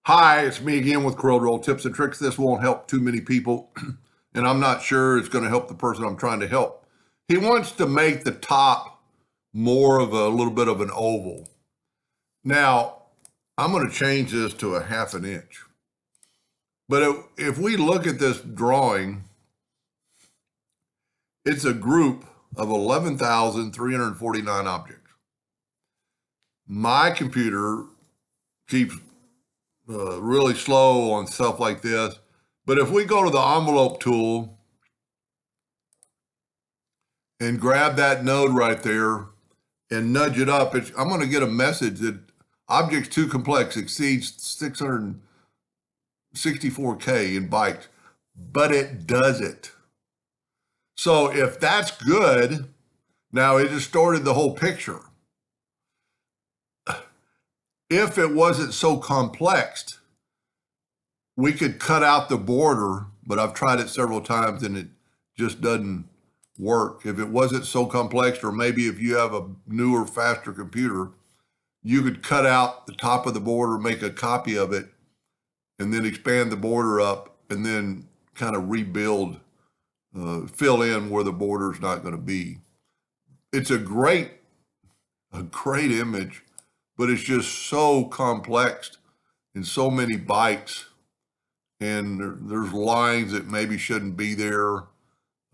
Hi, it's me again with CorelDraw tips and tricks. This won't help too many people, and I'm not sure it's going to help the person I'm trying to help. He wants to make the top more of a little bit of an oval. Now, I'm going to change this to a 1/2 inch. But if we look at this drawing, it's a group of 11,349 objects. My computer keeps really slow on stuff like this. But if we go to the envelope tool and grab that node right there and nudge it up, I'm going to get a message that objects too complex exceeds 664K in bytes, but it does it. So if that's good, now it distorted the whole picture. If it wasn't so complex, we could cut out the border, but I've tried it several times and it just doesn't work. If it wasn't so complex, or maybe if you have a newer, faster computer, you could cut out the top of the border, make a copy of it, and then expand the border up and then kind of rebuild, fill in where the border is not going to be. It's a great image, but it's just so complex and so many bytes, and there's lines that maybe shouldn't be there.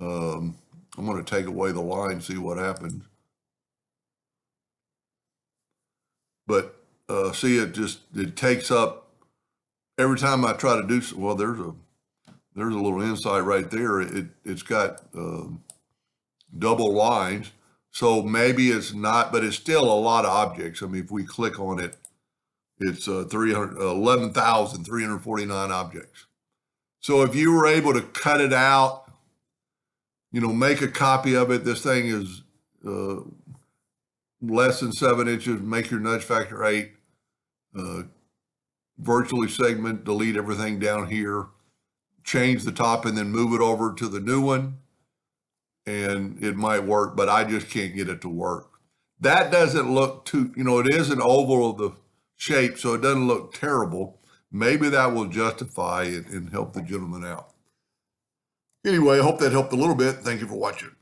I'm going to take away the line, see what happens. But see, it takes up every time I try to do so. Well, there's a little insight right there. It's got double lines. So maybe it's not, but it's still a lot of objects. I mean, if we click on it, it's 11,349 objects. So if you were able to cut it out, make a copy of it, this thing is less than 7 inches, make your nudge factor 8, virtually segment, delete everything down here, change the top and then move it over to the new one. And it might work, but I just can't get it to work. That doesn't look too, it is an oval of the shape, so it doesn't look terrible. Maybe that will justify it and help the gentleman out. Anyway, I hope that helped a little bit. Thank you for watching.